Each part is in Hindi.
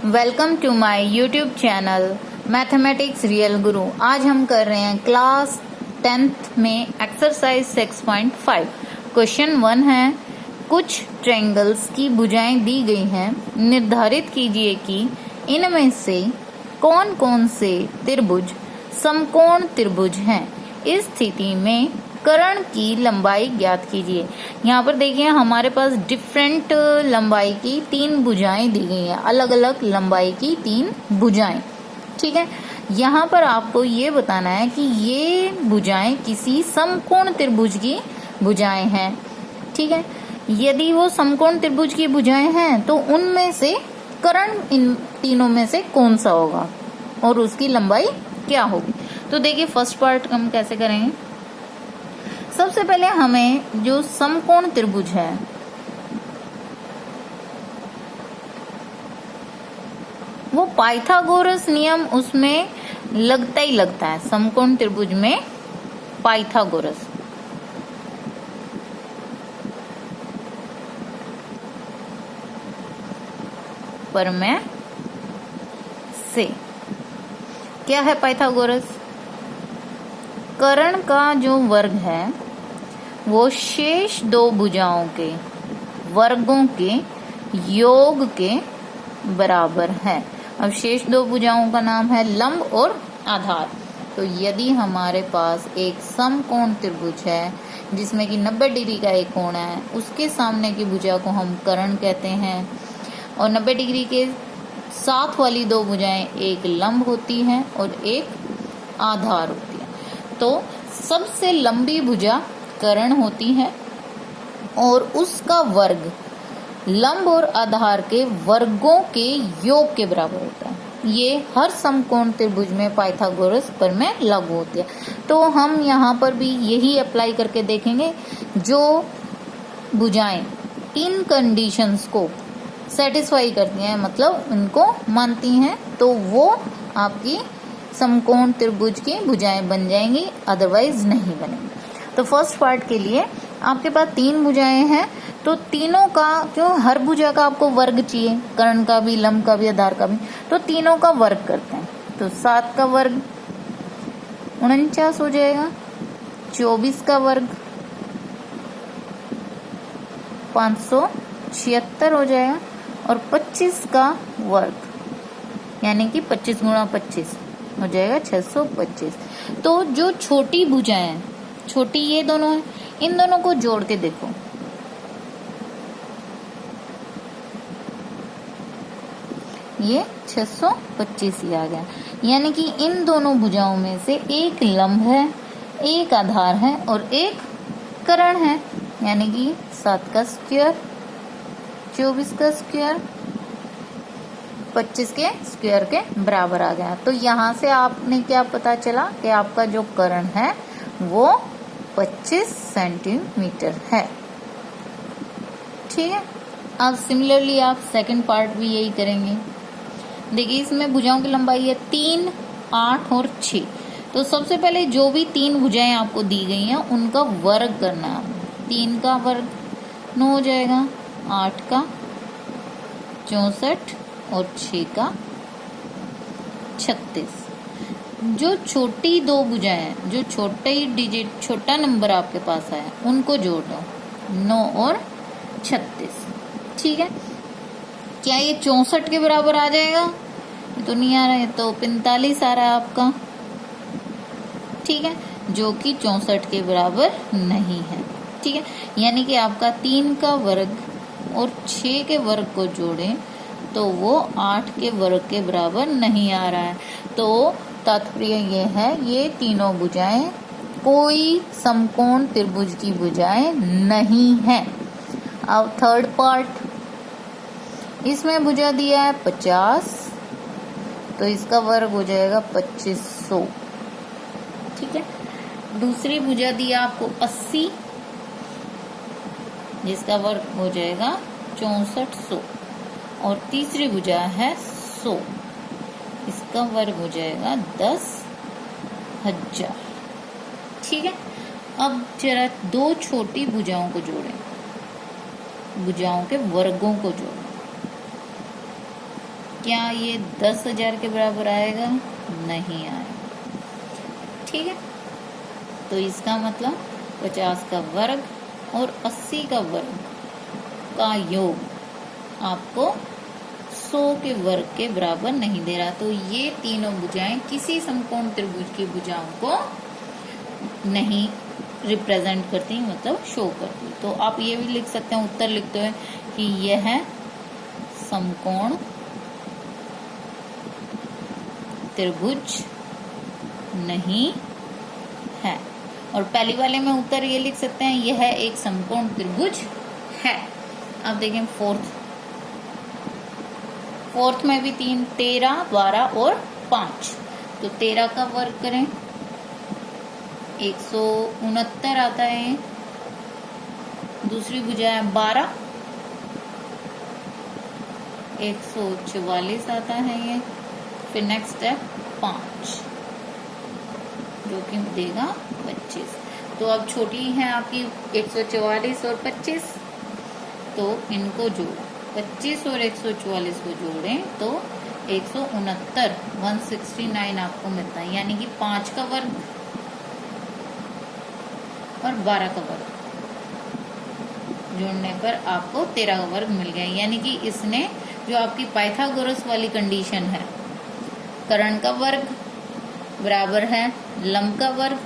Welcome to my YouTube channel mathematics real guru. आज हम कर रहे हैं क्लास 10th में एक्सरसाइज 6.5। क्वेश्चन 1 है, कुछ ट्रायंगल्स की भुजाएं दी गई हैं, निर्धारित कीजिए कि इनमें से कौन कौन से त्रिभुज समकोण त्रिभुज हैं। इस स्थिति में कर्ण की लंबाई ज्ञात कीजिए। यहाँ पर देखिए हमारे पास डिफरेंट लंबाई की 3 भुजाएं दी गई हैं, अलग अलग लंबाई की 3 भुजाएं। ठीक है, यहाँ पर आपको ये बताना है कि ये भुजाएं किसी समकोण त्रिभुज की भुजाएं हैं। ठीक है, यदि वो समकोण त्रिभुज की भुजाएं हैं तो उनमें से कर्ण इन तीनों में से कौन सा होगा और उसकी लंबाई क्या होगी। तो देखिए फर्स्ट पार्ट हम कैसे करेंगे। सबसे पहले हमें जो समकोण त्रिभुज है वो पाइथागोरस नियम उसमें लगता ही लगता है। समकोण त्रिभुज में पाइथागोरस प्रमेय से क्या है पाइथागोरस, कर्ण का जो वर्ग है वो शेष 2 भुजाओं के वर्गों के योग के बराबर है। अब शेष 2 भुजाओं का नाम है लंब और आधार। तो यदि हमारे पास एक समकोण त्रिभुज है जिसमें कि 90 डिग्री का एक कोण है, उसके सामने की भुजा को हम कर्ण कहते हैं और 90 डिग्री के साथ वाली 2 भुजाएं एक लंब होती हैं और एक आधार होती है। तो सबसे लंबी भुजा कर्ण होती है और उसका वर्ग लंब और आधार के वर्गों के योग के बराबर होता है। ये हर समकोण त्रिभुज में पाइथागोरस प्रमेय लागू होती है। तो हम यहाँ पर भी यही अप्लाई करके देखेंगे। जो भुजाएं इन कंडीशंस को सेटिस्फाई करती हैं, मतलब उनको मानती हैं, तो वो आपकी समकोण त्रिभुज की भुजाएं बन जाएंगी, अदरवाइज नहीं बनेंगी। तो फर्स्ट पार्ट के लिए आपके पास 3 भुजाएं हैं, तो तीनों का क्यों हर भुजा का आपको वर्ग चाहिए, कर्ण का भी, लंब का भी, आधार का भी, तो तीनों का वर्ग करते हैं। तो 7 का वर्ग 49 हो जाएगा, 24 का वर्ग 576 हो जाएगा और 25 का वर्ग यानी कि 25 गुणा 25 हो जाएगा 625। तो जो छोटी भुजाएं हैं, छोटी ये दोनों हैं, इन दोनों को जोड़ के देखो। ये 625 ही आ गया, यानी कि इन दोनों भुजाओं में से एक लंब है, एक आधार है और एक कर्ण है, यानी कि 7 का स्क्वायर, 24 का स्क्वायर, 25 के स्क्वायर के बराबर आ गया। तो यहाँ से आपने क्या पता चला कि आपका जो कर्ण है वो 25 सेंटीमीटर है। ठीक है, अब सिमिलरली आप सेकंड पार्ट भी यही करेंगे। देखिए इसमें भुजाओं की लंबाई है 3, 8 और 6। तो सबसे पहले जो भी 3 भुजाएं आपको दी गई हैं उनका वर्ग करना है। 3 का वर्ग 9 हो जाएगा, 8 का 64 और 6 का 36। जो छोटी 2 भुजाएं हैं, जो छोटा नंबर आपके पास है, उनको जोड़ दो, 9 और 36। ठीक है, क्या ये 64 के बराबर आ जाएगा? ये तो नहीं आ रहा है, तो 45 आ रहा है आपका। ठीक है, जो कि 64 के बराबर नहीं है। ठीक है, यानी कि आपका 3 का वर्ग और 6 के वर्ग को जोड़ें तो वो 8 के वर्ग के बराबर नहीं आ रहा है। तो तात्पर्य ये है, ये तीनों भुजाएं कोई समकोण त्रिभुज की भुजाएं नहीं है। अब थर्ड पार्ट, इसमें भुजा दिया है 50, तो इसका वर्ग हो जाएगा 2500। ठीक है, दूसरी भुजा दिया आपको 80, जिसका वर्ग हो जाएगा 6400 और तीसरी भुजा है 100, इसका वर्ग हो जाएगा 10,000। ठीक है, अब जरा 2 छोटी भुजाओं को जोड़ें, भुजाओं के वर्गों को जोड़ें। क्या ये 10,000 के बराबर आएगा? नहीं आएगा। ठीक है, तो इसका मतलब 50 का वर्ग और 80 का वर्ग का योग आपको 100 के वर्ग के बराबर नहीं दे रहा। तो ये तीनों भुजाएं किसी समकोण त्रिभुज की भुजाओं को नहीं रिप्रेजेंट करती, मतलब शो करती। तो आप ये भी लिख सकते हैं, उत्तर लिखते हुए कि यह समकोण त्रिभुज नहीं है। और पहली वाले में उत्तर ये लिख सकते हैं, यह एक समकोण त्रिभुज है। अब देखें फोर्थ में भी 3, 13, 12 और 5। तो 13 का वर्ग करें, 169 आता है। दूसरी भुजा है 12, 144 आता है ये। फिर नेक्स्ट है 5, जो कि देगा 25। तो अब छोटी है आपकी 144 और 25, तो इनको जोड़ो, 25 और 144 को जोड़ें तो 169, 169 आपको मिलता है। यानी कि 5 का वर्ग और 12 का वर्ग जोड़ने पर आपको 13 का वर्ग मिल गया। यानी कि इसने जो आपकी पाइथागोरस वाली कंडीशन है, कर्ण का वर्ग बराबर है लंब का वर्ग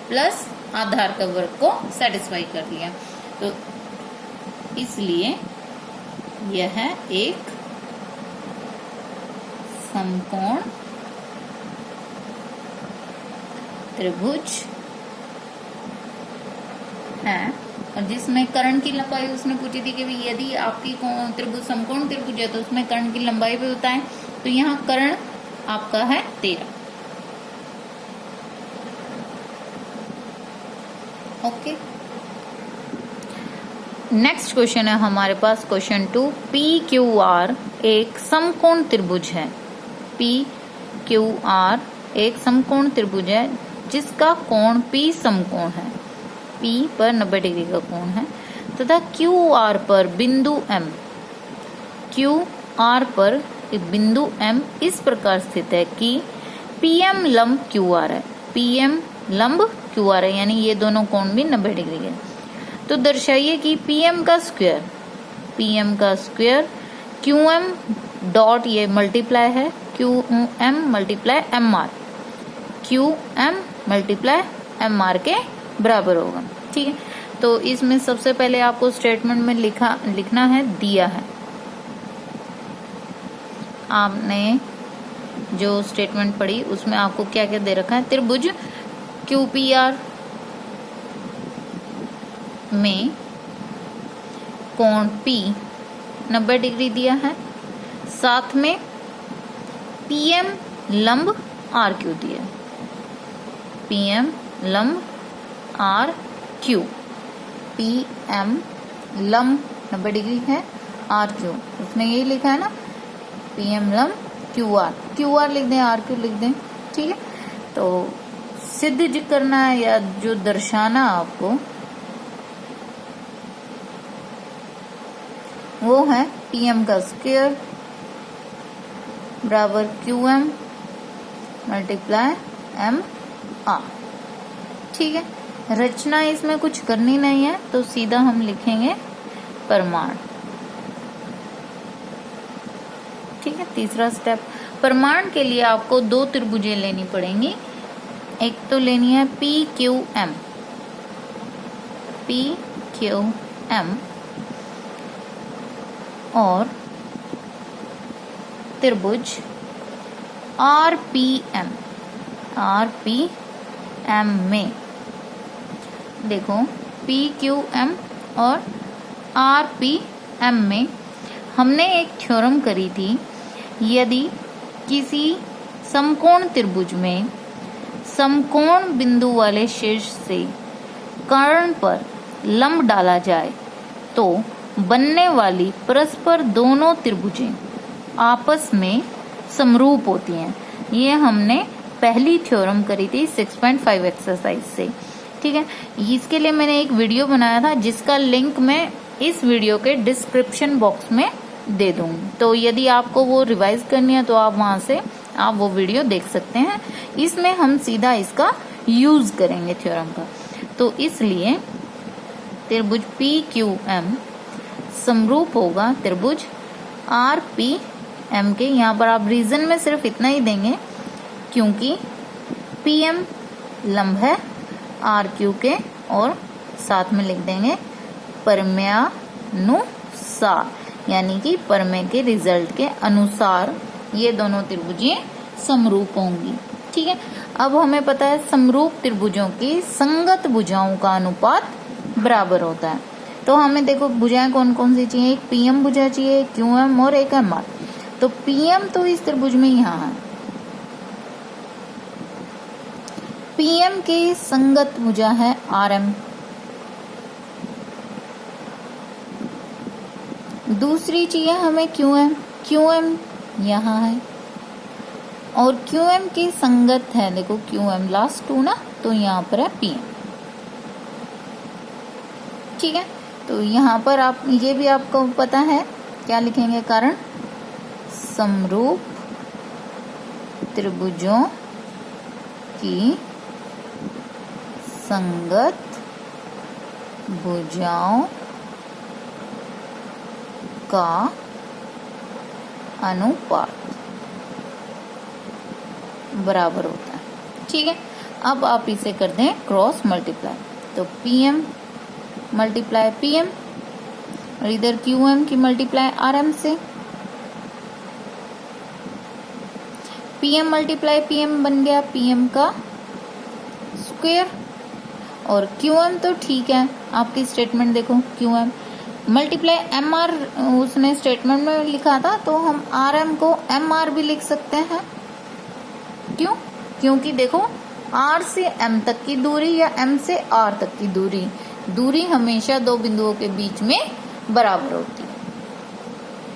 प्लस आधार का वर्ग को सेटिस्फाई कर दिया। तो इसलिए यह एक समकोण त्रिभुज है। और जिसमें कर्ण की लंबाई उसने पूछी थी कि यदि आपकी त्रिभुज समकोण त्रिभुज है तो उसमें कर्ण की लंबाई भी बताएं। तो यहाँ कर्ण आपका है 13। ओके, नेक्स्ट क्वेश्चन है हमारे पास क्वेश्चन 2। PQR एक समकोण त्रिभुज है। PQR एक समकोण त्रिभुज है जिसका कोण P समकोण है। P पर 90 डिग्री का कोण है तथा QR पर बिंदु M, QR पर एक बिंदु M इस प्रकार स्थित है कि PM लंब QR है। PM लंब QR है, यानी ये दोनों कोण भी 90 डिग्री है। तो दर्शाइए कि PM का स्क्वायर QM डॉट ये मल्टीप्लाई है, QM multiply MR, QM multiply MR के बराबर होगा। ठीक है, तो इसमें सबसे पहले आपको स्टेटमेंट में लिखना है, दिया है। आपने जो स्टेटमेंट पढ़ी उसमें आपको क्या क्या दे रखा है, त्रिभुज QPR में कोण P 90 डिग्री दिया है, साथ में PM लंब RQ दिया है। PM लंब RQ, PM लंब 90 डिग्री है, RQ उसने यही लिखा है ना, PM लंब QR लिख दें, RQ लिख दें। ठीक है, तो सिद्ध करना है या जो दर्शाना आपको वो है PM का स्क्वायर बराबर QM मल्टीप्लाई MR। ठीक है, रचना इसमें कुछ करनी नहीं है, तो सीधा हम लिखेंगे प्रमाण। ठीक है, तीसरा स्टेप, प्रमाण के लिए आपको 2 त्रिभुजें लेनी पड़ेंगी। एक तो लेनी है PQM और त्रिभुज RPM में देखो PQM और RPM में हमने एक थ्योरम करी थी, यदि किसी समकोण त्रिभुज में समकोण बिंदु वाले शीर्ष से कर्ण पर लंब डाला जाए तो बनने वाली परस्पर दोनों त्रिभुजें आपस में समरूप होती हैं। ये हमने पहली थ्योरम करी थी 6.5 एक्सरसाइज से। ठीक है, इसके लिए मैंने एक वीडियो बनाया था जिसका लिंक मैं इस वीडियो के डिस्क्रिप्शन बॉक्स में दे दूंगी। तो यदि आपको वो रिवाइज करनी है तो आप वहां से आप वो वीडियो देख सकते हैं। इसमें हम सीधा इसका यूज करेंगे थ्योरम का। तो इसलिए त्रिभुज PQM समरूप होगा त्रिभुज RPM के। यहाँ पर आप रीजन में सिर्फ इतना ही देंगे क्योंकि PM लंब है RQ के, और साथ में लिख देंगे परमेयानुसार, यानी कि परमेय के रिजल्ट के अनुसार ये दोनों त्रिभुजें समरूप होंगी। ठीक है, अब हमें पता है समरूप त्रिभुजों की संगत भुजाओं का अनुपात बराबर होता है। तो हमें देखो भुजाएं कौन कौन सी चाहिए, एक PM भुजा चाहिए, एक QM और एक MR। तो PM तो इस त्रिभुज में यहाँ है, PM की संगत भुजा है RM। दूसरी चाहिए हमें QM यहाँ है, और QM की संगत है, देखो QM लास्ट 2 ना, तो यहाँ पर है PM। ठीक है, तो यहाँ पर आप ये भी आपको पता है क्या लिखेंगे, कारण समरूप त्रिभुजों की संगत भुजाओं का अनुपात बराबर होता है। ठीक है, अब आप इसे कर दें क्रॉस मल्टीप्लाई, तो PM मल्टीप्लाई PM और इधर QM की मल्टीप्लाई RM से, PM मल्टीप्लाई PM बन गया PM का स्क्वायर, और QM तो ठीक है, आपकी स्टेटमेंट देखो QM मल्टीप्लाई MR उसने स्टेटमेंट में लिखा था, तो हम RM को MR भी लिख सकते हैं। क्यों? क्योंकि देखो R से M तक की दूरी या M से R तक की दूरी हमेशा दो बिंदुओं के बीच में बराबर होती है।